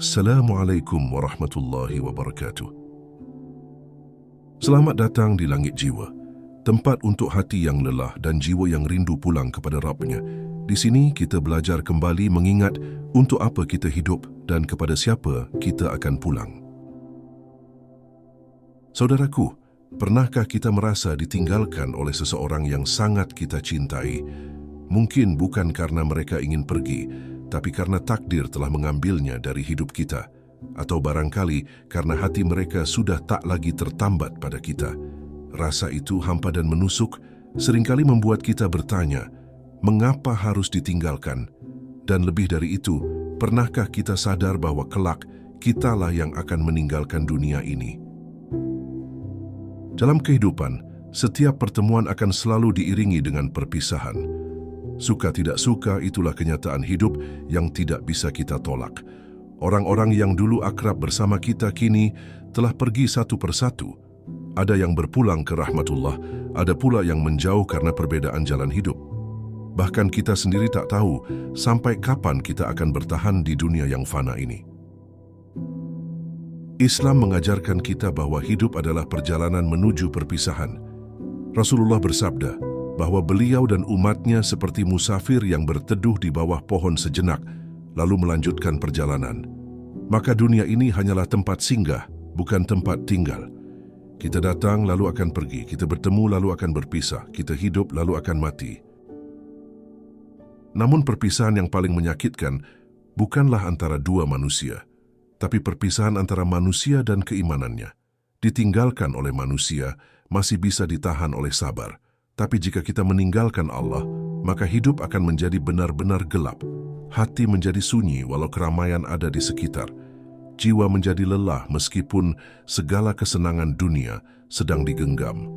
Assalamualaikum warahmatullahi wabarakatuh. Selamat datang di Langit Jiwa, tempat untuk hati yang lelah dan jiwa yang rindu pulang kepada Rabb-Nya. Di sini kita belajar kembali mengingat untuk apa kita hidup dan kepada siapa kita akan pulang. Saudaraku, pernahkah kita merasa ditinggalkan oleh seseorang yang sangat kita cintai? Mungkin bukan karena mereka ingin pergi, tapi karena takdir telah mengambilnya dari hidup kita, atau barangkali karena hati mereka sudah tak lagi tertambat pada kita. Rasa itu hampa dan menusuk, seringkali membuat kita bertanya, mengapa harus ditinggalkan? Dan lebih dari itu, pernahkah kita sadar bahwa kelak kitalah yang akan meninggalkan dunia ini? Dalam kehidupan, setiap pertemuan akan selalu diiringi dengan perpisahan. Suka tidak suka, itulah kenyataan hidup yang tidak bisa kita tolak. Orang-orang yang dulu akrab bersama kita kini telah pergi satu persatu. Ada yang berpulang ke rahmatullah, ada pula yang menjauh karena perbedaan jalan hidup. Bahkan kita sendiri tak tahu sampai kapan kita akan bertahan di dunia yang fana ini. Islam mengajarkan kita bahwa hidup adalah perjalanan menuju perpisahan. Rasulullah bersabda bahwa beliau dan umatnya seperti musafir yang berteduh di bawah pohon sejenak, lalu melanjutkan perjalanan. Maka dunia ini hanyalah tempat singgah, bukan tempat tinggal. Kita datang lalu akan pergi, kita bertemu lalu akan berpisah, kita hidup lalu akan mati. Namun perpisahan yang paling menyakitkan bukanlah antara dua manusia, tapi perpisahan antara manusia dan keimanannya. Ditinggalkan oleh manusia masih bisa ditahan oleh sabar. Tapi jika kita meninggalkan Allah, maka hidup akan menjadi benar-benar gelap. Hati menjadi sunyi walau keramaian ada di sekitar. Jiwa menjadi lelah meskipun segala kesenangan dunia sedang digenggam.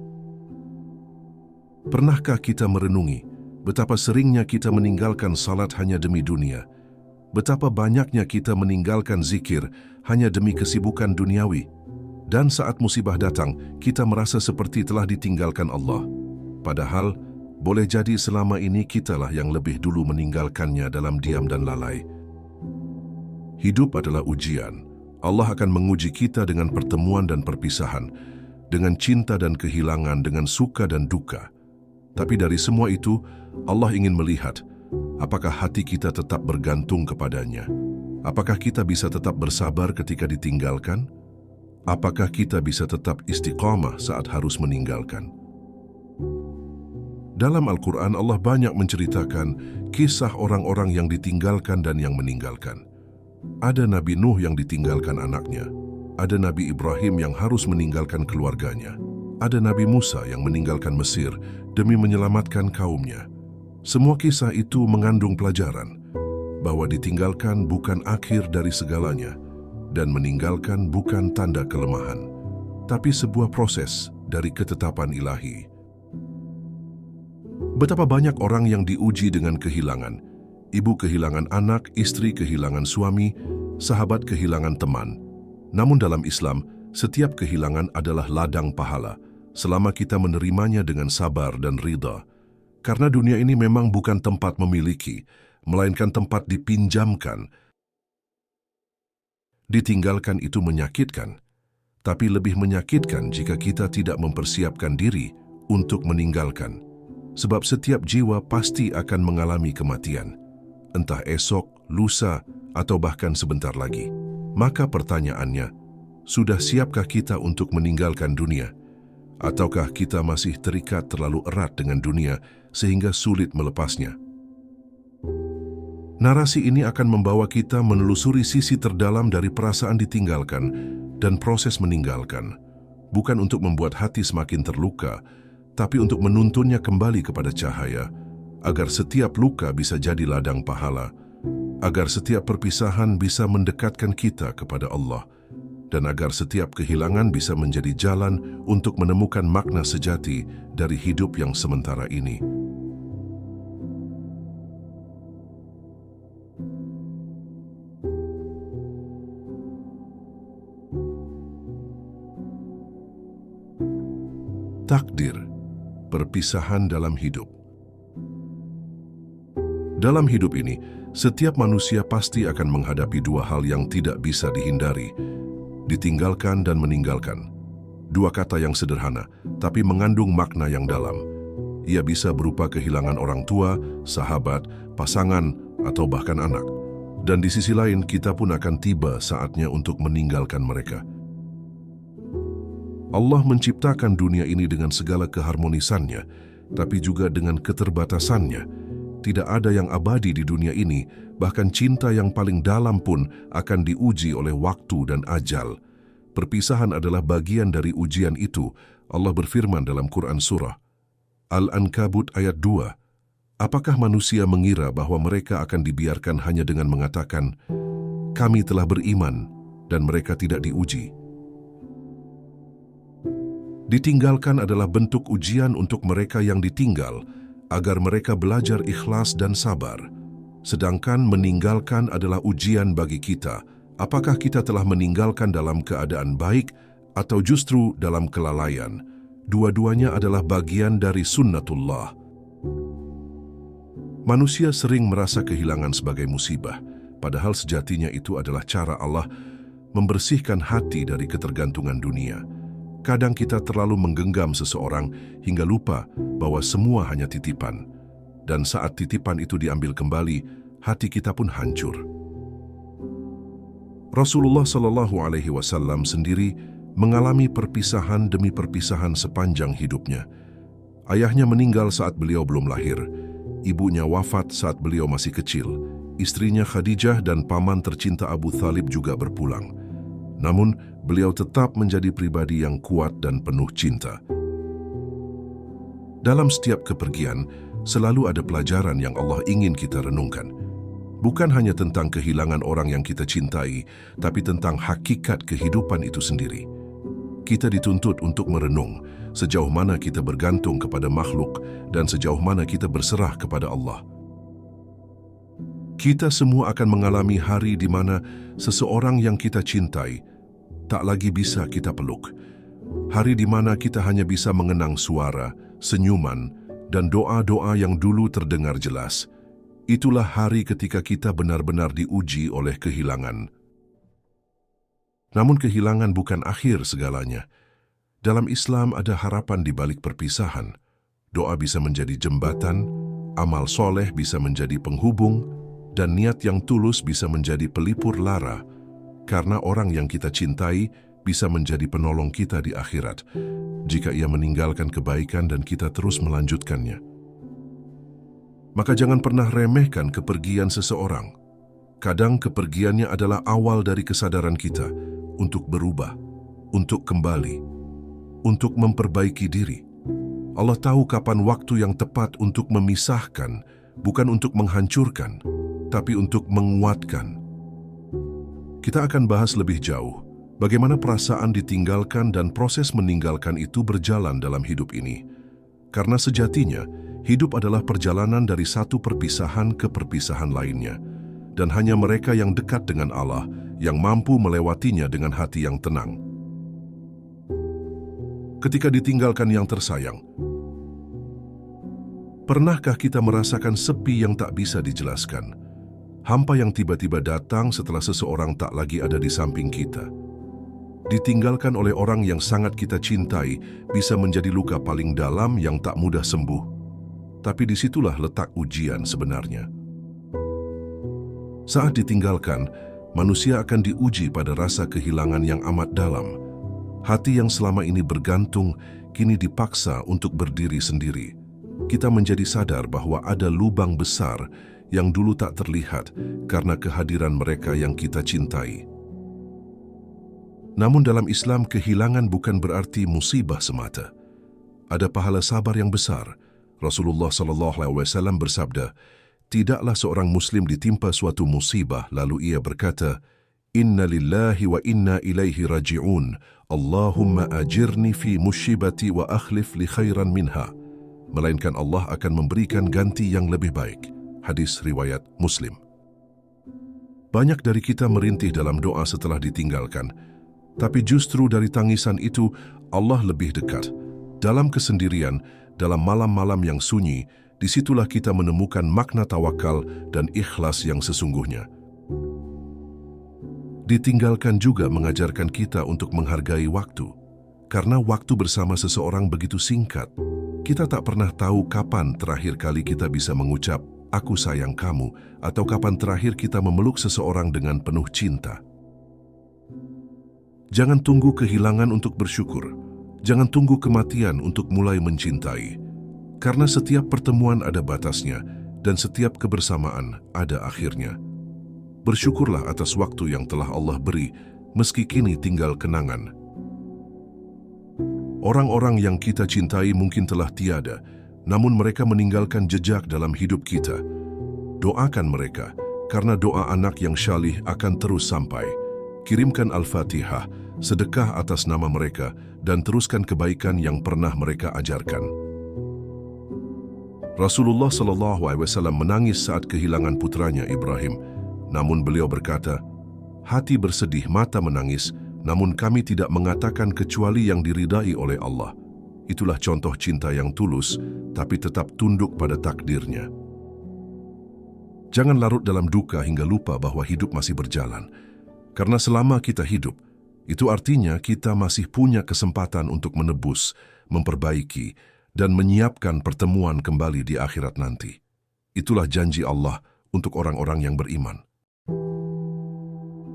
Pernahkah kita merenungi betapa seringnya kita meninggalkan salat hanya demi dunia? Betapa banyaknya kita meninggalkan zikir hanya demi kesibukan duniawi? Dan saat musibah datang, kita merasa seperti telah ditinggalkan Allah. Padahal, boleh jadi selama ini kitalah yang lebih dulu meninggalkannya dalam diam dan lalai. Hidup adalah ujian. Allah akan menguji kita dengan pertemuan dan perpisahan, dengan cinta dan kehilangan, dengan suka dan duka. Tapi dari semua itu, Allah ingin melihat apakah hati kita tetap bergantung kepadanya. Apakah kita bisa tetap bersabar ketika ditinggalkan? Apakah kita bisa tetap istiqamah saat harus meninggalkan? Dalam Al-Quran, Allah banyak menceritakan kisah orang-orang yang ditinggalkan dan yang meninggalkan. Ada Nabi Nuh yang ditinggalkan anaknya. Ada Nabi Ibrahim yang harus meninggalkan keluarganya. Ada Nabi Musa yang meninggalkan Mesir demi menyelamatkan kaumnya. Semua kisah itu mengandung pelajaran bahwa ditinggalkan bukan akhir dari segalanya dan meninggalkan bukan tanda kelemahan, tapi sebuah proses dari ketetapan ilahi. Betapa banyak orang yang diuji dengan kehilangan. Ibu kehilangan anak, istri kehilangan suami, sahabat kehilangan teman. Namun dalam Islam, setiap kehilangan adalah ladang pahala, selama kita menerimanya dengan sabar dan ridha. Karena dunia ini memang bukan tempat memiliki, melainkan tempat dipinjamkan. Ditinggalkan itu menyakitkan, tapi lebih menyakitkan jika kita tidak mempersiapkan diri untuk meninggalkan. Sebab setiap jiwa pasti akan mengalami kematian, entah esok, lusa, atau bahkan sebentar lagi. Maka pertanyaannya, sudah siapkah kita untuk meninggalkan dunia? Ataukah kita masih terikat terlalu erat dengan dunia sehingga sulit melepasnya? Narasi ini akan membawa kita menelusuri sisi terdalam dari perasaan ditinggalkan dan proses meninggalkan, bukan untuk membuat hati semakin terluka, tapi untuk menuntunnya kembali kepada cahaya, agar setiap luka bisa jadi ladang pahala, agar setiap perpisahan bisa mendekatkan kita kepada Allah, dan agar setiap kehilangan bisa menjadi jalan untuk menemukan makna sejati dari hidup yang sementara ini. Takdir, perpisahan dalam hidup. Dalam hidup ini, Setiap manusia pasti akan menghadapi dua hal yang tidak bisa dihindari, ditinggalkan dan meninggalkan. Dua kata yang sederhana, tapi mengandung makna yang dalam. Ia bisa berupa kehilangan orang tua, sahabat, pasangan, atau bahkan anak. Dan di sisi lain, kita pun akan tiba saatnya untuk meninggalkan mereka. Allah menciptakan dunia ini dengan segala keharmonisannya, tapi juga dengan keterbatasannya. Tidak ada yang abadi di dunia ini, bahkan cinta yang paling dalam pun akan diuji oleh waktu dan ajal. Perpisahan adalah bagian dari ujian itu. Allah berfirman dalam Quran Surah Al-Ankabut ayat 2, apakah manusia mengira bahwa mereka akan dibiarkan hanya dengan mengatakan, kami telah beriman, dan mereka tidak diuji? Ditinggalkan adalah bentuk ujian untuk mereka yang ditinggal, agar mereka belajar ikhlas dan sabar. Sedangkan meninggalkan adalah ujian bagi kita. Apakah kita telah meninggalkan dalam keadaan baik atau justru dalam kelalaian? Dua-duanya adalah bagian dari sunnatullah. Manusia sering merasa kehilangan sebagai musibah, padahal sejatinya itu adalah cara Allah membersihkan hati dari ketergantungan dunia. Kadang kita terlalu menggenggam seseorang hingga lupa bahwa semua hanya titipan. Dan saat titipan itu diambil kembali, hati kita pun hancur. Rasulullah SAW sendiri mengalami perpisahan demi perpisahan sepanjang hidupnya. Ayahnya meninggal saat beliau belum lahir. Ibunya wafat saat beliau masih kecil. Istrinya Khadijah dan paman tercinta Abu Thalib juga berpulang. Namun, beliau tetap menjadi pribadi yang kuat dan penuh cinta. Dalam setiap kepergian, selalu ada pelajaran yang Allah ingin kita renungkan. Bukan hanya tentang kehilangan orang yang kita cintai, tapi tentang hakikat kehidupan itu sendiri. Kita dituntut untuk merenung sejauh mana kita bergantung kepada makhluk dan sejauh mana kita berserah kepada Allah. Kita semua akan mengalami hari di mana seseorang yang kita cintai tak lagi bisa kita peluk. Hari di mana kita hanya bisa mengenang suara, senyuman, dan doa-doa yang dulu terdengar jelas. Itulah hari ketika kita benar-benar diuji oleh kehilangan. Namun kehilangan bukan akhir segalanya. Dalam Islam ada harapan di balik perpisahan. Doa bisa menjadi jembatan, amal soleh bisa menjadi penghubung, dan niat yang tulus bisa menjadi pelipur lara. Karena orang yang kita cintai bisa menjadi penolong kita di akhirat jika ia meninggalkan kebaikan dan kita terus melanjutkannya. Maka jangan pernah remehkan kepergian seseorang. Kadang kepergiannya adalah awal dari kesadaran kita untuk berubah, untuk kembali, untuk memperbaiki diri. Allah tahu kapan waktu yang tepat untuk memisahkan, bukan untuk menghancurkan, tapi untuk menguatkan. Kita akan bahas lebih jauh bagaimana perasaan ditinggalkan dan proses meninggalkan itu berjalan dalam hidup ini. Karena sejatinya, hidup adalah perjalanan dari satu perpisahan ke perpisahan lainnya. Dan hanya mereka yang dekat dengan Allah yang mampu melewatinya dengan hati yang tenang. Ketika ditinggalkan yang tersayang, pernahkah kita merasakan sepi yang tak bisa dijelaskan? Hampa yang tiba-tiba datang setelah seseorang tak lagi ada di samping kita. Ditinggalkan oleh orang yang sangat kita cintai bisa menjadi luka paling dalam yang tak mudah sembuh. Tapi disitulah letak ujian sebenarnya. Saat ditinggalkan, manusia akan diuji pada rasa kehilangan yang amat dalam. Hati yang selama ini bergantung, kini dipaksa untuk berdiri sendiri. Kita menjadi sadar bahwa ada lubang besar yang dulu tak terlihat karena kehadiran mereka yang kita cintai. Namun dalam Islam, kehilangan bukan berarti musibah semata. Ada pahala sabar yang besar. Rasulullah SAW bersabda, tidaklah seorang Muslim ditimpa suatu musibah lalu ia berkata, Inna lillahi wa inna ilaihi raji'un, Allahumma ajirni fi musibati wa akhlif li khairan minha. Melainkan Allah akan memberikan ganti yang lebih baik. Hadis riwayat Muslim. Banyak dari kita merintih dalam doa setelah ditinggalkan, tapi justru dari tangisan itu Allah lebih dekat. Dalam kesendirian, dalam malam-malam yang sunyi, disitulah kita menemukan makna tawakal dan ikhlas yang sesungguhnya. Ditinggalkan juga mengajarkan kita untuk menghargai waktu. Karena waktu bersama seseorang begitu singkat, kita tak pernah tahu kapan terakhir kali kita bisa mengucap, "Aku sayang kamu," atau kapan terakhir kita memeluk seseorang dengan penuh cinta. Jangan tunggu kehilangan untuk bersyukur. Jangan tunggu kematian untuk mulai mencintai. Karena setiap pertemuan ada batasnya dan setiap kebersamaan ada akhirnya. Bersyukurlah atas waktu yang telah Allah beri, meski kini tinggal kenangan. Orang-orang yang kita cintai mungkin telah tiada, namun mereka meninggalkan jejak dalam hidup kita. Doakan mereka, karena doa anak yang syalih akan terus sampai. Kirimkan Al-Fatihah, sedekah atas nama mereka, dan teruskan kebaikan yang pernah mereka ajarkan. Rasulullah SAW menangis saat kehilangan putranya Ibrahim. Namun beliau berkata, "Hati bersedih, mata menangis, namun kami tidak mengatakan kecuali yang diridai oleh Allah." Itulah contoh cinta yang tulus, tapi tetap tunduk pada takdirnya. Jangan larut dalam duka hingga lupa bahwa hidup masih berjalan. Karena selama kita hidup, itu artinya kita masih punya kesempatan untuk menebus, memperbaiki, dan menyiapkan pertemuan kembali di akhirat nanti. Itulah janji Allah untuk orang-orang yang beriman.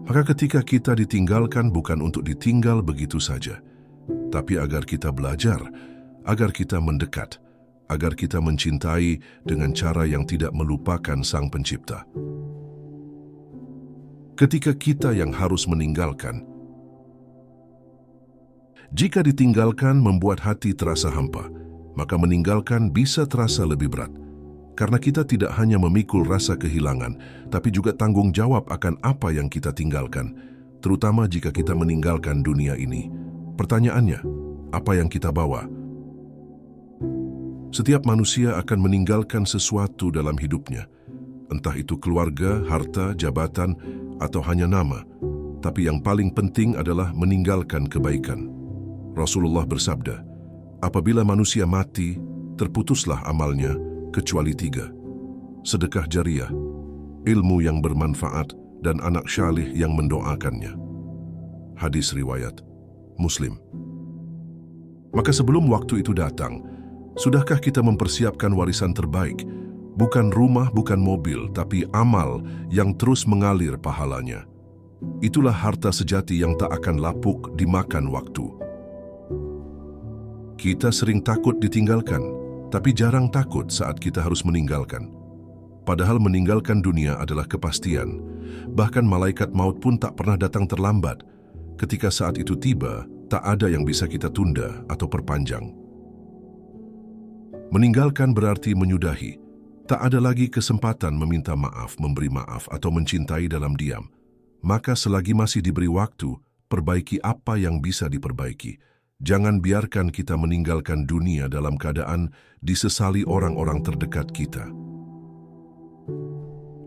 Maka ketika kita ditinggalkan bukan untuk ditinggal begitu saja, tapi agar kita belajar, agar kita mendekat, agar kita mencintai dengan cara yang tidak melupakan Sang Pencipta. Ketika kita yang harus meninggalkan, jika ditinggalkan membuat hati terasa hampa, maka meninggalkan bisa terasa lebih berat. Karena kita tidak hanya memikul rasa kehilangan, tapi juga tanggung jawab akan apa yang kita tinggalkan, terutama jika kita meninggalkan dunia ini. Pertanyaannya, apa yang kita bawa? Setiap manusia akan meninggalkan sesuatu dalam hidupnya, entah itu keluarga, harta, jabatan, atau hanya nama. Tapi yang paling penting adalah meninggalkan kebaikan. Rasulullah bersabda, "Apabila manusia mati, terputuslah amalnya, kecuali 3. Sedekah jariah, ilmu yang bermanfaat, dan anak syalih yang mendoakannya." Hadis riwayat Muslim. Maka sebelum waktu itu datang, sudahkah kita mempersiapkan warisan terbaik? Bukan rumah, bukan mobil, tapi amal yang terus mengalir pahalanya. Itulah harta sejati yang tak akan lapuk dimakan waktu. Kita sering takut ditinggalkan, tapi jarang takut saat kita harus meninggalkan. Padahal meninggalkan dunia adalah kepastian. Bahkan malaikat maut pun tak pernah datang terlambat. Ketika saat itu tiba, tak ada yang bisa kita tunda atau perpanjang. Meninggalkan berarti menyudahi. Tak ada lagi kesempatan meminta maaf, memberi maaf, atau mencintai dalam diam. Maka selagi masih diberi waktu, perbaiki apa yang bisa diperbaiki. Jangan biarkan kita meninggalkan dunia dalam keadaan disesali orang-orang terdekat kita.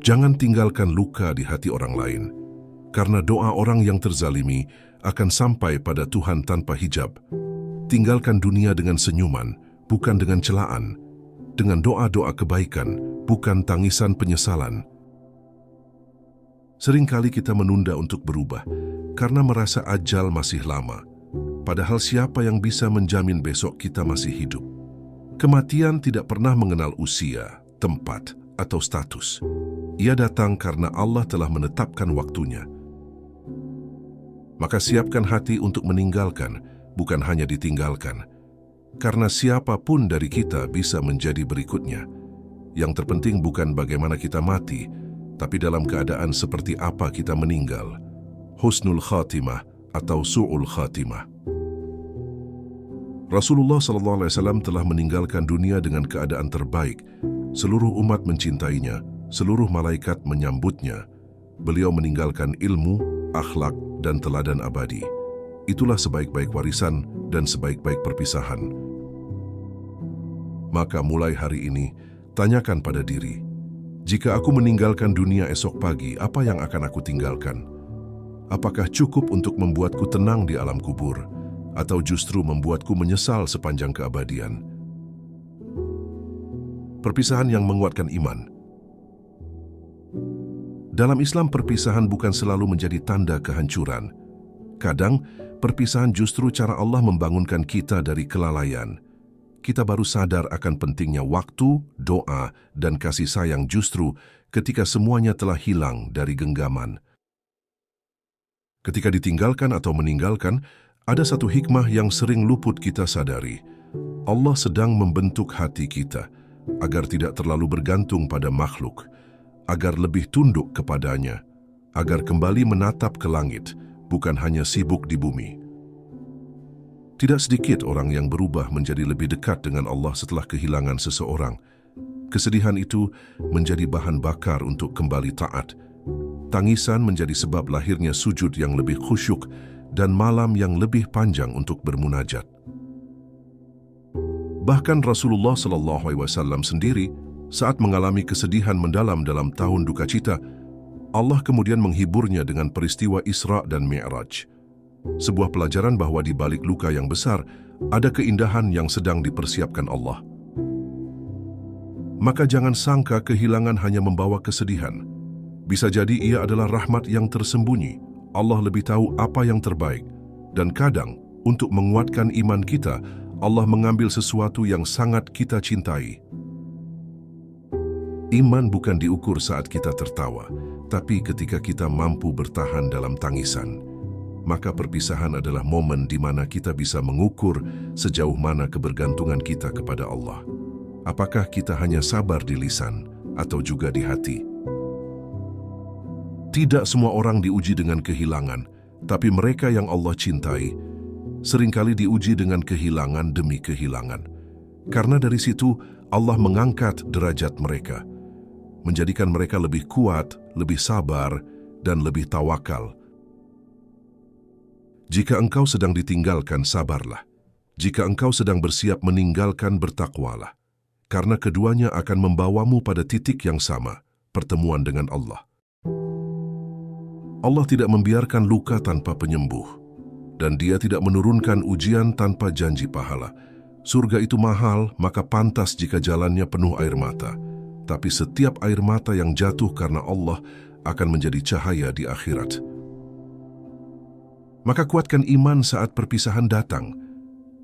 Jangan tinggalkan luka di hati orang lain, karena doa orang yang terzalimi akan sampai pada Tuhan tanpa hijab. Tinggalkan dunia dengan senyuman, bukan dengan celaan, dengan doa-doa kebaikan, bukan tangisan penyesalan. Seringkali kita menunda untuk berubah, karena merasa ajal masih lama. Padahal siapa yang bisa menjamin besok kita masih hidup? Kematian tidak pernah mengenal usia, tempat, atau status. Ia datang karena Allah telah menetapkan waktunya. Maka siapkan hati untuk meninggalkan, bukan hanya ditinggalkan. Karena siapapun dari kita bisa menjadi berikutnya. Yang terpenting bukan bagaimana kita mati, tapi dalam keadaan seperti apa kita meninggal. Husnul khatimah atau su'ul khatimah. Rasulullah SAW telah meninggalkan dunia dengan keadaan terbaik. Seluruh umat mencintainya, seluruh malaikat menyambutnya. Beliau meninggalkan ilmu, akhlak, dan teladan abadi. Itulah sebaik-baik warisan dan sebaik-baik perpisahan. Maka mulai hari ini, tanyakan pada diri, jika aku meninggalkan dunia esok pagi, apa yang akan aku tinggalkan? Apakah cukup untuk membuatku tenang di alam kubur, atau justru membuatku menyesal sepanjang keabadian? perpisahan yang menguatkan iman. Dalam Islam, perpisahan bukan selalu menjadi tanda kehancuran. Kadang, perpisahan justru cara Allah membangunkan kita dari kelalaian. Kita baru sadar akan pentingnya waktu, doa, dan kasih sayang justru ketika semuanya telah hilang dari genggaman. Ketika ditinggalkan atau meninggalkan, ada satu hikmah yang sering luput kita sadari. Allah sedang membentuk hati kita agar tidak terlalu bergantung pada makhluk, agar lebih tunduk kepadanya, agar kembali menatap ke langit, bukan hanya sibuk di bumi. Tidak sedikit orang yang berubah menjadi lebih dekat dengan Allah setelah kehilangan seseorang. Kesedihan itu menjadi bahan bakar untuk kembali taat. Tangisan menjadi sebab lahirnya sujud yang lebih khusyuk dan malam yang lebih panjang untuk bermunajat. Bahkan Rasulullah SAW sendiri, saat mengalami kesedihan mendalam dalam tahun duka cita, Allah kemudian menghiburnya dengan peristiwa Isra dan Mi'raj. Sebuah pelajaran bahwa di balik luka yang besar, ada keindahan yang sedang dipersiapkan Allah. Maka jangan sangka kehilangan hanya membawa kesedihan. Bisa jadi ia adalah rahmat yang tersembunyi. Allah lebih tahu apa yang terbaik. Dan kadang, untuk menguatkan iman kita, Allah mengambil sesuatu yang sangat kita cintai. Iman bukan diukur saat kita tertawa, tapi ketika kita mampu bertahan dalam tangisan. Maka perpisahan adalah momen di mana kita bisa mengukur sejauh mana kebergantungan kita kepada Allah. Apakah kita hanya sabar di lisan atau juga di hati? Tidak semua orang diuji dengan kehilangan, tapi mereka yang Allah cintai seringkali diuji dengan kehilangan demi kehilangan. Karena dari situ Allah mengangkat derajat mereka, menjadikan mereka lebih kuat, lebih sabar, dan lebih tawakal. Jika engkau sedang ditinggalkan, sabarlah. Jika engkau sedang bersiap meninggalkan, bertakwalah. Karena keduanya akan membawamu pada titik yang sama, pertemuan dengan Allah. Allah tidak membiarkan luka tanpa penyembuh. Dan Dia tidak menurunkan ujian tanpa janji pahala. Surga itu mahal, maka pantas jika jalannya penuh air mata. Tapi setiap air mata yang jatuh karena Allah akan menjadi cahaya di akhirat. Maka kuatkan iman saat perpisahan datang.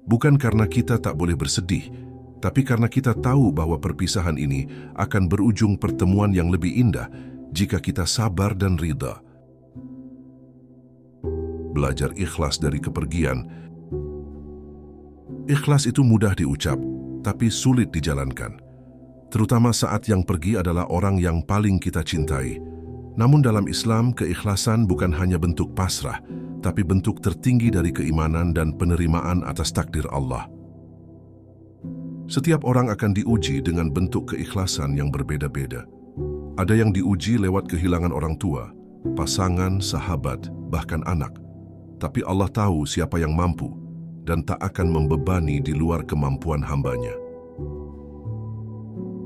Bukan karena kita tak boleh bersedih, tapi karena kita tahu bahwa perpisahan ini akan berujung pertemuan yang lebih indah jika kita sabar dan ridha. Belajar ikhlas dari kepergian. Ikhlas itu mudah diucap, tapi sulit dijalankan. Terutama saat yang pergi adalah orang yang paling kita cintai. Namun dalam Islam, keikhlasan bukan hanya bentuk pasrah, tapi bentuk tertinggi dari keimanan dan penerimaan atas takdir Allah. Setiap orang akan diuji dengan bentuk keikhlasan yang berbeda-beda. Ada yang diuji lewat kehilangan orang tua, pasangan, sahabat, bahkan anak. Tapi Allah tahu siapa yang mampu dan tak akan membebani di luar kemampuan hambanya.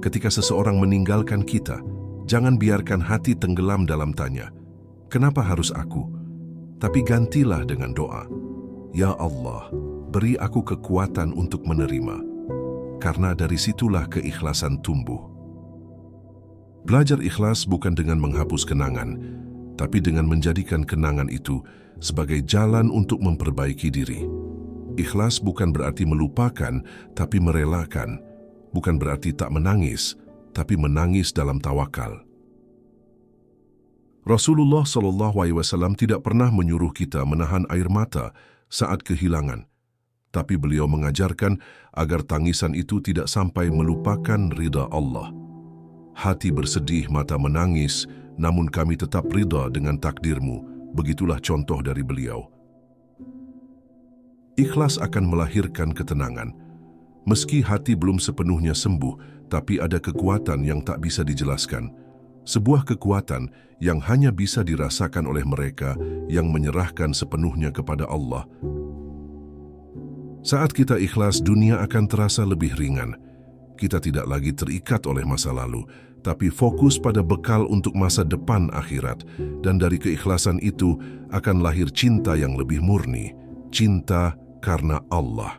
Ketika seseorang meninggalkan kita, jangan biarkan hati tenggelam dalam tanya, "Kenapa harus aku?" Tapi gantilah dengan doa, "Ya Allah, beri aku kekuatan untuk menerima." Karena dari situlah keikhlasan tumbuh. Belajar ikhlas bukan dengan menghapus kenangan, tapi dengan menjadikan kenangan itu sebagai jalan untuk memperbaiki diri. Ikhlas bukan berarti melupakan, tapi merelakan. Bukan berarti tak menangis, tapi menangis dalam tawakal. Rasulullah SAW tidak pernah menyuruh kita menahan air mata saat kehilangan, tapi beliau mengajarkan agar tangisan itu tidak sampai melupakan ridha Allah. Hati bersedih, mata menangis, namun kami tetap ridha dengan takdirmu. Begitulah contoh dari beliau. Ikhlas akan melahirkan ketenangan. Meski hati belum sepenuhnya sembuh, tapi ada kekuatan yang tak bisa dijelaskan. Sebuah kekuatan yang hanya bisa dirasakan oleh mereka yang menyerahkan sepenuhnya kepada Allah. Saat kita ikhlas, dunia akan terasa lebih ringan. Kita tidak lagi terikat oleh masa lalu, tapi fokus pada bekal untuk masa depan akhirat. Dan dari keikhlasan itu akan lahir cinta yang lebih murni, cinta karena Allah.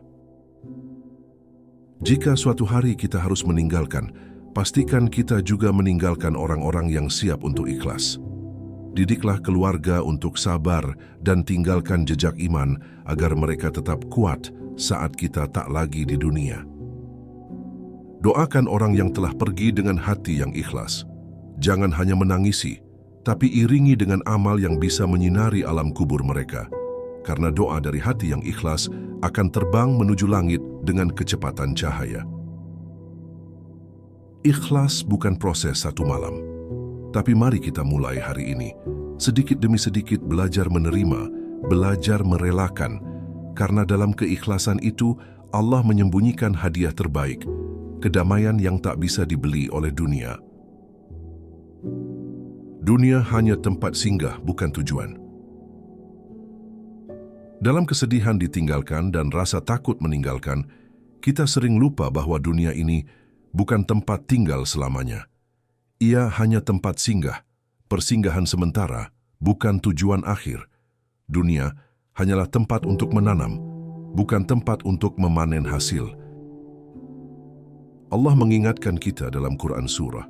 Jika suatu hari kita harus meninggalkan, pastikan kita juga meninggalkan orang-orang yang siap untuk ikhlas. Didiklah keluarga untuk sabar dan tinggalkan jejak iman agar mereka tetap kuat saat kita tak lagi di dunia. Doakan orang yang telah pergi dengan hati yang ikhlas. Jangan hanya menangisi, tapi iringi dengan amal yang bisa menyinari alam kubur mereka. Karena doa dari hati yang ikhlas akan terbang menuju langit dengan kecepatan cahaya. Ikhlas bukan proses satu malam. Tapi mari kita mulai hari ini, sedikit demi sedikit belajar menerima, belajar merelakan. Karena dalam keikhlasan itu, Allah menyembunyikan hadiah terbaik, kedamaian yang tak bisa dibeli oleh dunia. Dunia hanya tempat singgah, bukan tujuan. Dalam kesedihan ditinggalkan dan rasa takut meninggalkan, kita sering lupa bahwa dunia ini bukan tempat tinggal selamanya. Ia hanya tempat singgah, persinggahan sementara, bukan tujuan akhir. Dunia hanyalah tempat untuk menanam, bukan tempat untuk memanen hasil. Allah mengingatkan kita dalam Quran Surah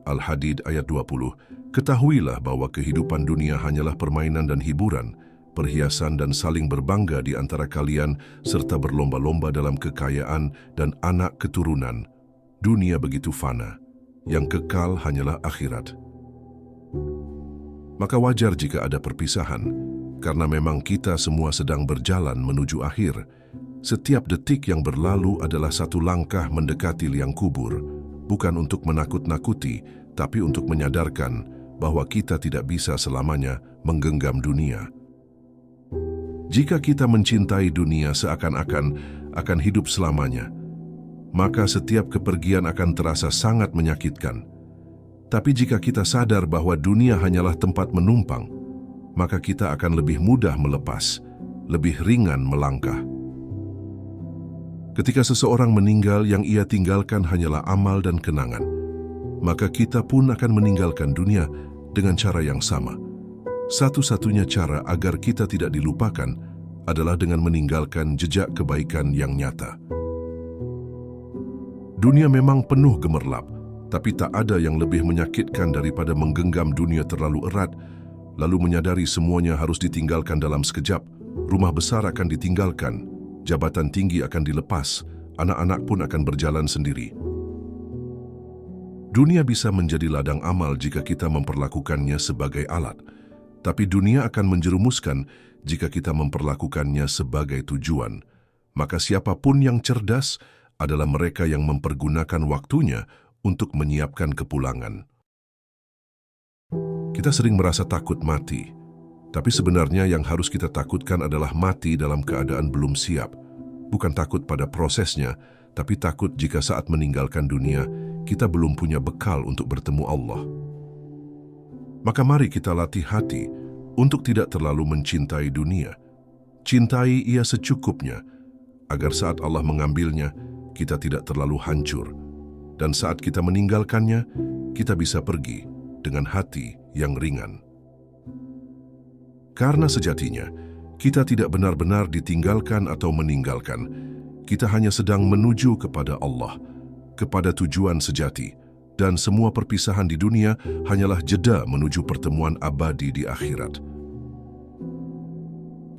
Al-Hadid ayat 20, ketahuilah bahwa kehidupan dunia hanyalah permainan dan hiburan, perhiasan dan saling berbangga di antara kalian, serta berlomba-lomba dalam kekayaan dan anak keturunan. Dunia begitu fana, yang kekal hanyalah akhirat. Maka wajar jika ada perpisahan, karena memang kita semua sedang berjalan menuju akhir. Setiap detik yang berlalu adalah satu langkah mendekati liang kubur, bukan untuk menakut-nakuti, tapi untuk menyadarkan bahwa kita tidak bisa selamanya menggenggam dunia. Jika kita mencintai dunia seakan-akan akan hidup selamanya, maka setiap kepergian akan terasa sangat menyakitkan. Tapi jika kita sadar bahwa dunia hanyalah tempat menumpang, maka kita akan lebih mudah melepas, lebih ringan melangkah. Ketika seseorang meninggal, yang ia tinggalkan hanyalah amal dan kenangan, maka kita pun akan meninggalkan dunia dengan cara yang sama. Satu-satunya cara agar kita tidak dilupakan adalah dengan meninggalkan jejak kebaikan yang nyata. Dunia memang penuh gemerlap, tapi tak ada yang lebih menyakitkan daripada menggenggam dunia terlalu erat, lalu menyadari semuanya harus ditinggalkan dalam sekejap. Rumah besar akan ditinggalkan, jabatan tinggi akan dilepas, anak-anak pun akan berjalan sendiri. Dunia bisa menjadi ladang amal jika kita memperlakukannya sebagai alat, tapi dunia akan menjerumuskan jika kita memperlakukannya sebagai tujuan. Maka siapapun yang cerdas adalah mereka yang mempergunakan waktunya untuk menyiapkan kepulangan. Kita sering merasa takut mati, tapi sebenarnya yang harus kita takutkan adalah mati dalam keadaan belum siap. Bukan takut pada prosesnya, tapi takut jika saat meninggalkan dunia, kita belum punya bekal untuk bertemu Allah. Maka mari kita latih hati untuk tidak terlalu mencintai dunia. Cintai ia secukupnya, agar saat Allah mengambilnya, kita tidak terlalu hancur. Dan saat kita meninggalkannya, kita bisa pergi dengan hati yang ringan. Karena sejatinya, kita tidak benar-benar ditinggalkan atau meninggalkan. Kita hanya sedang menuju kepada Allah, kepada tujuan sejati, dan semua perpisahan di dunia hanyalah jeda menuju pertemuan abadi di akhirat.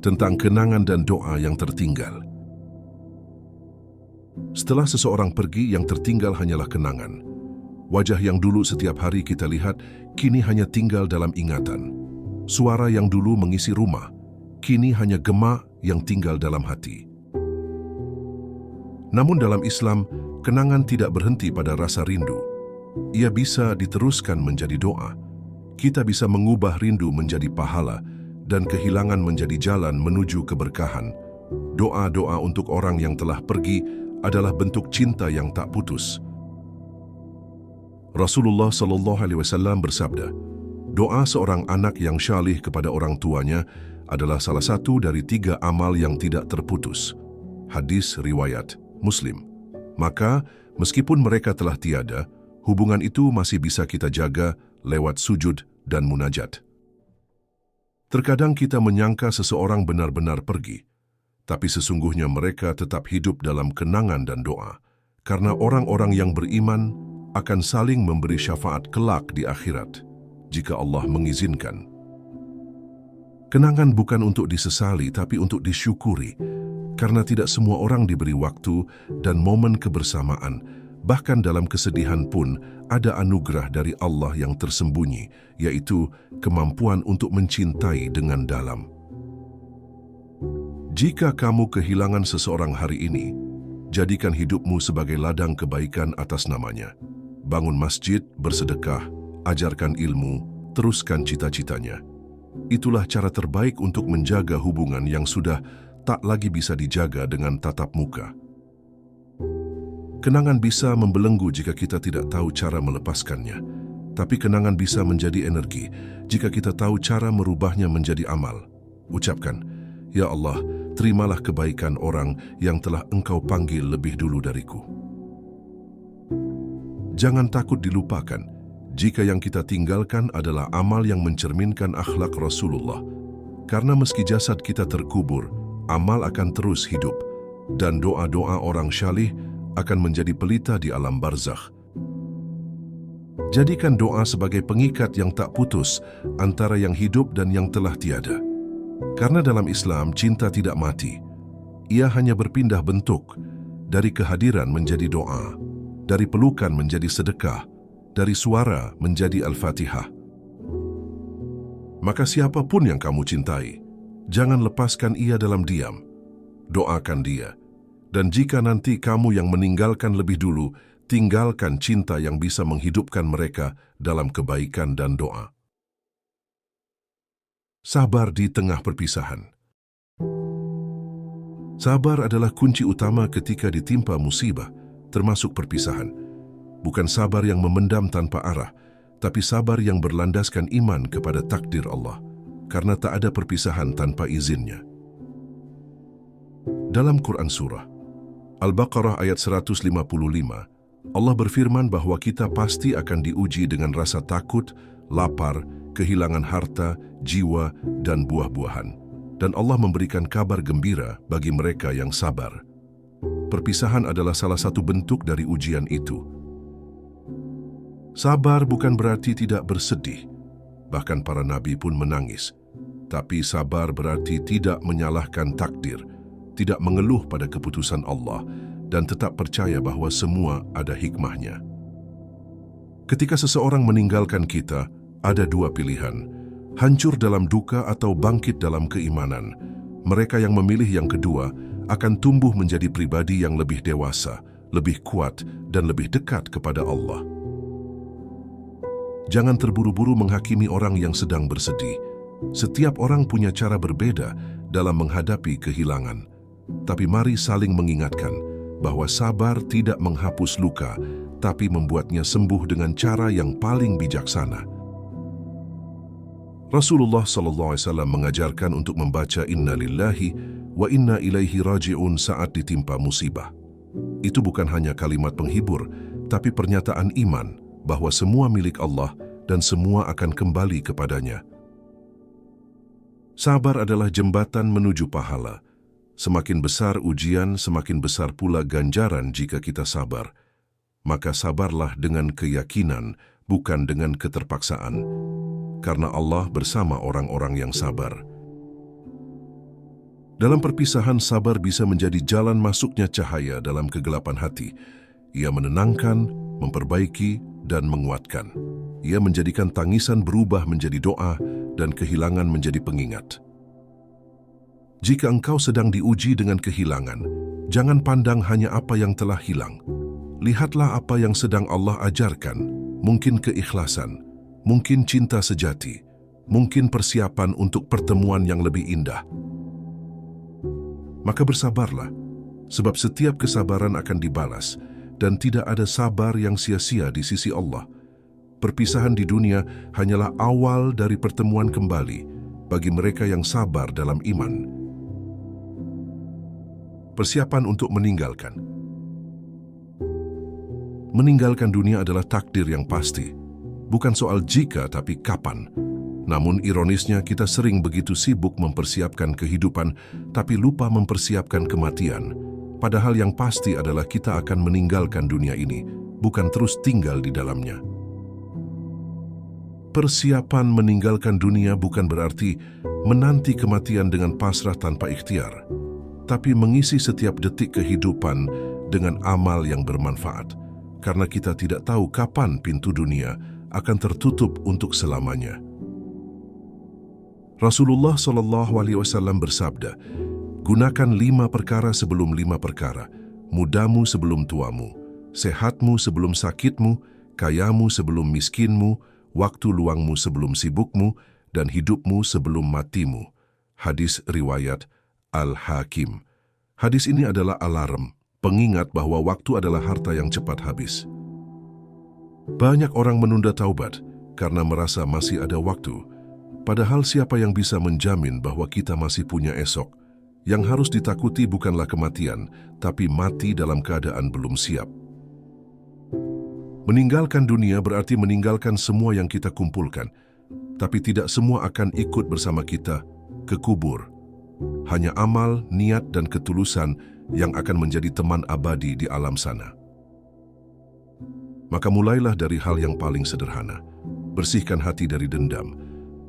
Tentang kenangan dan doa yang tertinggal. Setelah seseorang pergi, yang tertinggal hanyalah kenangan. Wajah yang dulu setiap hari kita lihat, kini hanya tinggal dalam ingatan. Suara yang dulu mengisi rumah, kini hanya gema yang tinggal dalam hati. Namun dalam Islam, kenangan tidak berhenti pada rasa rindu. Ia bisa diteruskan menjadi doa. Kita bisa mengubah rindu menjadi pahala dan kehilangan menjadi jalan menuju keberkahan. Doa-doa untuk orang yang telah pergi adalah bentuk cinta yang tak putus. Rasulullah SAW bersabda, doa seorang anak yang syalih kepada orang tuanya adalah salah satu dari 3 amal yang tidak terputus. Hadis riwayat Muslim. Maka, meskipun mereka telah tiada, hubungan itu masih bisa kita jaga lewat sujud dan munajat. Terkadang kita menyangka seseorang benar-benar pergi, tapi sesungguhnya mereka tetap hidup dalam kenangan dan doa. Karena orang-orang yang beriman akan saling memberi syafaat kelak di akhirat, jika Allah mengizinkan. Kenangan bukan untuk disesali, tapi untuk disyukuri, karena tidak semua orang diberi waktu dan momen kebersamaan. Bahkan dalam kesedihan pun ada anugerah dari Allah yang tersembunyi, yaitu kemampuan untuk mencintai dengan dalam. Jika kamu kehilangan seseorang hari ini, jadikan hidupmu sebagai ladang kebaikan atas namanya. Bangun masjid, bersedekah, ajarkan ilmu, teruskan cita-citanya. Itulah cara terbaik untuk menjaga hubungan yang sudah tak lagi bisa dijaga dengan tatap muka. Kenangan bisa membelenggu jika kita tidak tahu cara melepaskannya, tapi kenangan bisa menjadi energi jika kita tahu cara merubahnya menjadi amal. Ucapkan, "Ya Allah, terimalah kebaikan orang yang telah Engkau panggil lebih dulu dariku." Jangan takut dilupakan jika yang kita tinggalkan adalah amal yang mencerminkan akhlak Rasulullah. Karena meski jasad kita terkubur, amal akan terus hidup, dan doa-doa orang syalih akan menjadi pelita di alam barzakh. Jadikan doa sebagai pengikat yang tak putus antara yang hidup dan yang telah tiada. Karena dalam Islam, cinta tidak mati. Ia hanya berpindah bentuk, dari kehadiran menjadi doa, dari pelukan menjadi sedekah, dari suara menjadi Al-Fatihah. Maka siapapun yang kamu cintai, jangan lepaskan ia dalam diam. Doakan dia. Dan jika nanti kamu yang meninggalkan lebih dulu, tinggalkan cinta yang bisa menghidupkan mereka dalam kebaikan dan doa. Sabar di tengah perpisahan. Sabar adalah kunci utama ketika ditimpa musibah, termasuk perpisahan. Bukan sabar yang memendam tanpa arah, tapi sabar yang berlandaskan iman kepada takdir Allah, karena tak ada perpisahan tanpa izinnya. Dalam Quran Surah Al-Baqarah ayat 155, Allah berfirman bahwa kita pasti akan diuji dengan rasa takut, lapar, kehilangan harta, jiwa, dan buah-buahan. Dan Allah memberikan kabar gembira bagi mereka yang sabar. Perpisahan adalah salah satu bentuk dari ujian itu. Sabar bukan berarti tidak bersedih. Bahkan para nabi pun menangis. Tapi sabar berarti tidak menyalahkan takdir, tidak mengeluh pada keputusan Allah, dan tetap percaya bahwa semua ada hikmahnya. Ketika seseorang meninggalkan kita, ada dua pilihan: hancur dalam duka atau bangkit dalam keimanan. Mereka yang memilih yang kedua akan tumbuh menjadi pribadi yang lebih dewasa, lebih kuat, dan lebih dekat kepada Allah. Jangan terburu-buru menghakimi orang yang sedang bersedih. Setiap orang punya cara berbeda dalam menghadapi kehilangan. Tapi mari saling mengingatkan bahwa sabar tidak menghapus luka, tapi membuatnya sembuh dengan cara yang paling bijaksana. Rasulullah SAW mengajarkan untuk membaca Inna Lillahi wa Inna Ilaihi Raji'un saat ditimpa musibah. Itu bukan hanya kalimat penghibur, tapi pernyataan iman bahwa semua milik Allah dan semua akan kembali kepadanya. Sabar adalah jembatan menuju pahala. Semakin besar ujian, semakin besar pula ganjaran jika kita sabar. Maka sabarlah dengan keyakinan, bukan dengan keterpaksaan. Karena Allah bersama orang-orang yang sabar. Dalam perpisahan, sabar bisa menjadi jalan masuknya cahaya dalam kegelapan hati. Ia menenangkan, memperbaiki, dan menguatkan. Ia menjadikan tangisan berubah menjadi doa dan kehilangan menjadi pengingat. Jika engkau sedang diuji dengan kehilangan, jangan pandang hanya apa yang telah hilang. Lihatlah apa yang sedang Allah ajarkan, mungkin keikhlasan, mungkin cinta sejati, mungkin persiapan untuk pertemuan yang lebih indah. Maka bersabarlah, sebab setiap kesabaran akan dibalas, dan tidak ada sabar yang sia-sia di sisi Allah. Perpisahan di dunia hanyalah awal dari pertemuan kembali bagi mereka yang sabar dalam iman. Persiapan untuk meninggalkan. Meninggalkan dunia adalah takdir yang pasti. Bukan soal jika, tapi kapan. Namun ironisnya kita sering begitu sibuk mempersiapkan kehidupan, tapi lupa mempersiapkan kematian. Padahal yang pasti adalah kita akan meninggalkan dunia ini. bukan terus tinggal di dalamnya. Persiapan meninggalkan dunia bukan berarti menanti kematian dengan pasrah tanpa ikhtiar, tapi mengisi setiap detik kehidupan dengan amal yang bermanfaat, karena kita tidak tahu kapan pintu dunia akan tertutup untuk selamanya. Rasulullah SAW bersabda, "Gunakan 5 perkara sebelum 5 perkara, mudamu sebelum tuamu, sehatmu sebelum sakitmu, kayamu sebelum miskinmu, waktu luangmu sebelum sibukmu, dan hidupmu sebelum matimu." Hadis riwayat Al-Hakim. Hadis ini adalah alarm, pengingat bahwa waktu adalah harta yang cepat habis. Banyak orang menunda taubat karena merasa masih ada waktu. Padahal siapa yang bisa menjamin bahwa kita masih punya esok? Yang harus ditakuti bukanlah kematian, tapi mati dalam keadaan belum siap. Meninggalkan dunia berarti meninggalkan semua yang kita kumpulkan, tapi tidak semua akan ikut bersama kita ke kubur. Hanya amal, niat, dan ketulusan yang akan menjadi teman abadi di alam sana. Maka mulailah dari hal yang paling sederhana. Bersihkan hati dari dendam.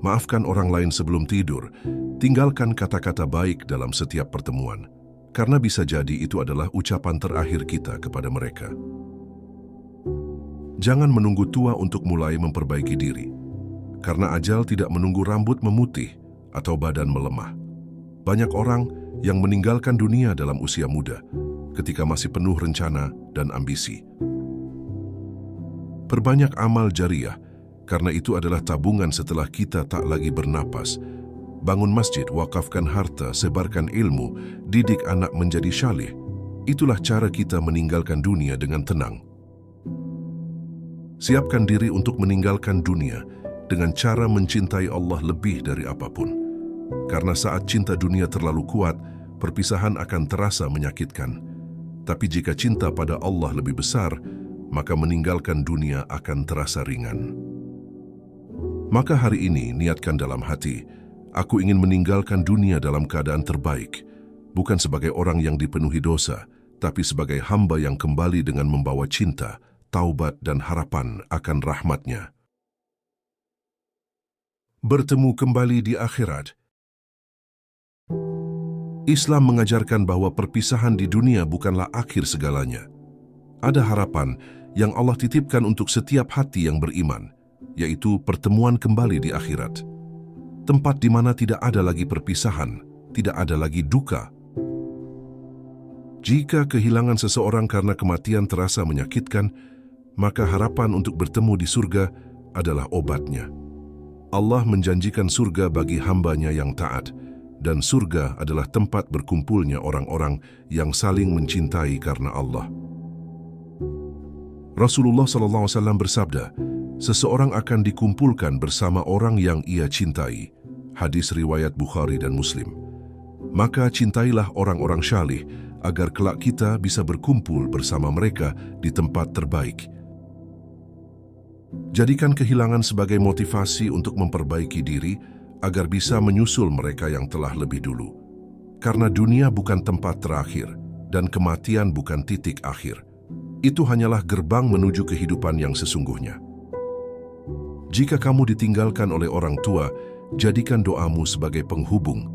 Maafkan orang lain sebelum tidur. Tinggalkan kata-kata baik dalam setiap pertemuan, karena bisa jadi itu adalah ucapan terakhir kita kepada mereka. Jangan menunggu tua untuk mulai memperbaiki diri, karena ajal tidak menunggu rambut memutih atau badan melemah. Banyak orang yang meninggalkan dunia dalam usia muda, ketika masih penuh rencana dan ambisi. Perbanyak amal jariah, karena itu adalah tabungan setelah kita tak lagi bernapas. Bangun masjid, wakafkan harta, sebarkan ilmu, didik anak menjadi syalih. Itulah cara kita meninggalkan dunia dengan tenang. Siapkan diri untuk meninggalkan dunia dengan cara mencintai Allah lebih dari apapun. Karena saat cinta dunia terlalu kuat, perpisahan akan terasa menyakitkan. Tapi jika cinta pada Allah lebih besar, maka meninggalkan dunia akan terasa ringan. Maka hari ini niatkan dalam hati, aku ingin meninggalkan dunia dalam keadaan terbaik, bukan sebagai orang yang dipenuhi dosa, tapi sebagai hamba yang kembali dengan membawa cinta, taubat dan harapan akan rahmat-Nya. Bertemu kembali di akhirat. Islam mengajarkan bahwa perpisahan di dunia bukanlah akhir segalanya. Ada harapan yang Allah titipkan untuk setiap hati yang beriman, yaitu pertemuan kembali di akhirat. Tempat di mana tidak ada lagi perpisahan, tidak ada lagi duka. Jika kehilangan seseorang karena kematian terasa menyakitkan, maka harapan untuk bertemu di surga adalah obatnya. Allah menjanjikan surga bagi hamba-Nya yang taat, dan surga adalah tempat berkumpulnya orang-orang yang saling mencintai karena Allah. Rasulullah SAW bersabda, seseorang akan dikumpulkan bersama orang yang ia cintai. Hadis riwayat Bukhari dan Muslim. Maka cintailah orang-orang syalih agar kelak kita bisa berkumpul bersama mereka di tempat terbaik. Jadikan kehilangan sebagai motivasi untuk memperbaiki diri agar bisa menyusul mereka yang telah lebih dulu. Karena dunia bukan tempat terakhir dan kematian bukan titik akhir. Itu hanyalah gerbang menuju kehidupan yang sesungguhnya. Jika kamu ditinggalkan oleh orang tua, jadikan doamu sebagai penghubung.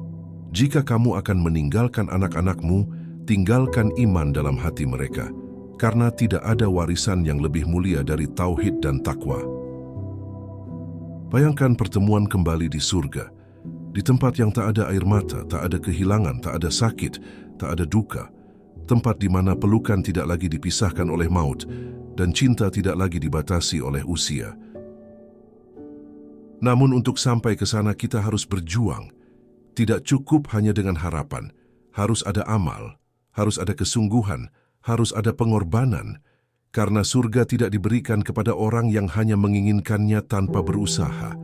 Jika kamu akan meninggalkan anak-anakmu, tinggalkan iman dalam hati mereka. Karena tidak ada warisan yang lebih mulia dari tauhid dan takwa. Bayangkan pertemuan kembali di surga, di tempat yang tak ada air mata, tak ada kehilangan, tak ada sakit, tak ada duka, tempat di mana pelukan tidak lagi dipisahkan oleh maut, dan cinta tidak lagi dibatasi oleh usia. Namun untuk sampai ke sana kita harus berjuang. Tidak cukup hanya dengan harapan, harus ada amal, harus ada kesungguhan, harus ada pengorbanan, karena surga tidak diberikan kepada orang yang hanya menginginkannya tanpa berusaha.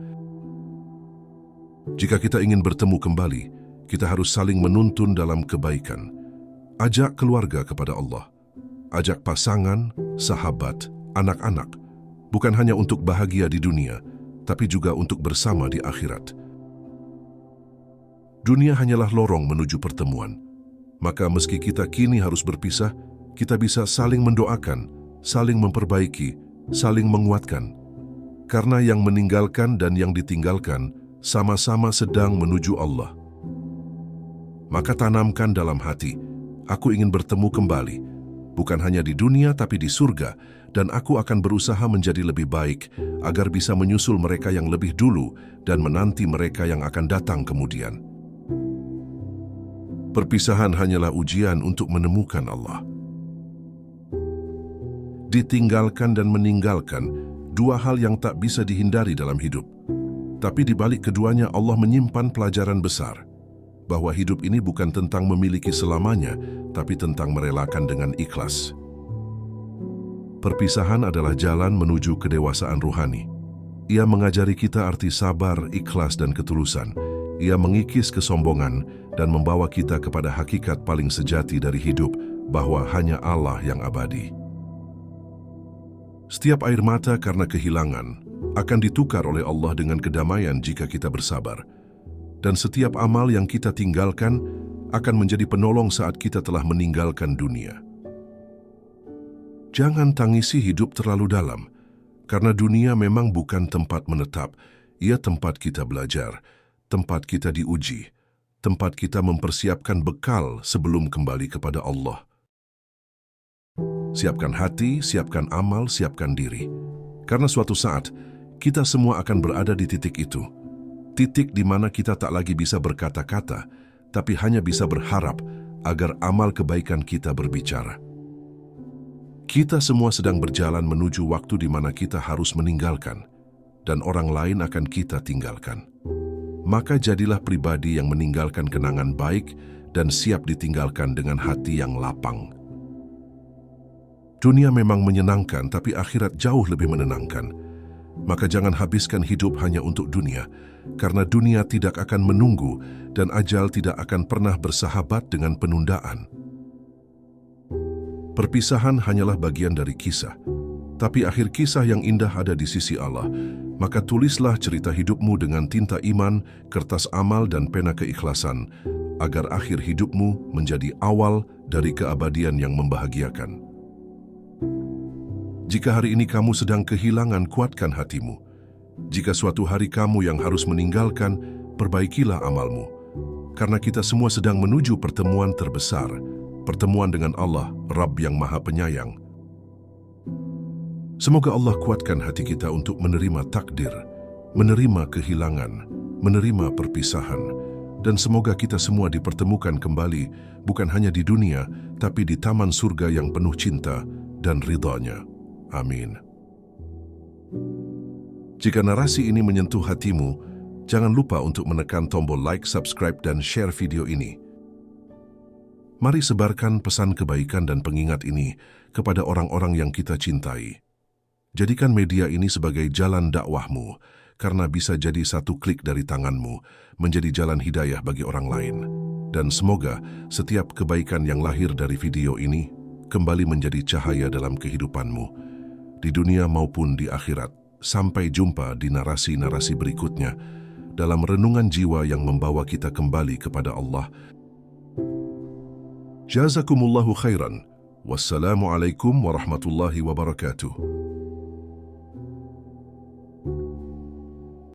Jika kita ingin bertemu kembali, kita harus saling menuntun dalam kebaikan. Ajak keluarga kepada Allah, ajak pasangan, sahabat, anak-anak, bukan hanya untuk bahagia di dunia, tapi juga untuk bersama di akhirat. Dunia hanyalah lorong menuju pertemuan, maka meski kita kini harus berpisah, kita bisa saling mendoakan, saling memperbaiki, saling menguatkan. Karena yang meninggalkan dan yang ditinggalkan sama-sama sedang menuju Allah. Maka tanamkan dalam hati, aku ingin bertemu kembali, bukan hanya di dunia tapi di surga, dan aku akan berusaha menjadi lebih baik agar bisa menyusul mereka yang lebih dulu dan menanti mereka yang akan datang kemudian. Perpisahan hanyalah ujian untuk menemukan Allah. Ditinggalkan dan meninggalkan, dua hal yang tak bisa dihindari dalam hidup. Tapi di balik keduanya Allah menyimpan pelajaran besar, bahwa hidup ini bukan tentang memiliki selamanya, tapi tentang merelakan dengan ikhlas. Perpisahan adalah jalan menuju kedewasaan ruhani. Ia mengajari kita arti sabar, ikhlas, dan ketulusan. Ia mengikis kesombongan dan membawa kita kepada hakikat paling sejati dari hidup, bahwa hanya Allah yang abadi. Setiap air mata karena kehilangan akan ditukar oleh Allah dengan kedamaian jika kita bersabar. Dan setiap amal yang kita tinggalkan akan menjadi penolong saat kita telah meninggalkan dunia. Jangan tangisi hidup terlalu dalam, karena dunia memang bukan tempat menetap. Ia tempat kita belajar, tempat kita diuji, tempat kita mempersiapkan bekal sebelum kembali kepada Allah. Siapkan hati, siapkan amal, siapkan diri. Karena suatu saat, kita semua akan berada di titik itu. Titik di mana kita tak lagi bisa berkata-kata, tapi hanya bisa berharap agar amal kebaikan kita berbicara. Kita semua sedang berjalan menuju waktu di mana kita harus meninggalkan, dan orang lain akan kita tinggalkan. Maka jadilah pribadi yang meninggalkan kenangan baik dan siap ditinggalkan dengan hati yang lapang. Dunia memang menyenangkan, tapi akhirat jauh lebih menenangkan. Maka jangan habiskan hidup hanya untuk dunia, karena dunia tidak akan menunggu dan ajal tidak akan pernah bersahabat dengan penundaan. Perpisahan hanyalah bagian dari kisah, tapi akhir kisah yang indah ada di sisi Allah. Maka tulislah cerita hidupmu dengan tinta iman, kertas amal, dan pena keikhlasan, agar akhir hidupmu menjadi awal dari keabadian yang membahagiakan. Jika hari ini kamu sedang kehilangan, kuatkan hatimu. Jika suatu hari kamu yang harus meninggalkan, perbaikilah amalmu. Karena kita semua sedang menuju pertemuan terbesar, pertemuan dengan Allah, Rabb yang Maha Penyayang. Semoga Allah kuatkan hati kita untuk menerima takdir, menerima kehilangan, menerima perpisahan, dan semoga kita semua dipertemukan kembali, bukan hanya di dunia, tapi di taman surga yang penuh cinta dan ridha-Nya. Amin. Jika narasi ini menyentuh hatimu, jangan lupa untuk menekan tombol like, subscribe, dan share video ini. Mari sebarkan pesan kebaikan dan pengingat ini kepada orang-orang yang kita cintai. Jadikan media ini sebagai jalan dakwahmu, karena bisa jadi satu klik dari tanganmu menjadi jalan hidayah bagi orang lain. Dan semoga setiap kebaikan yang lahir dari video ini kembali menjadi cahaya dalam kehidupanmu, di dunia maupun di akhirat. Sampai jumpa di narasi-narasi berikutnya, dalam renungan jiwa yang membawa kita kembali kepada Allah. Jazakumullahu khairan. Wassalamualaikum warahmatullahi wabarakatuh.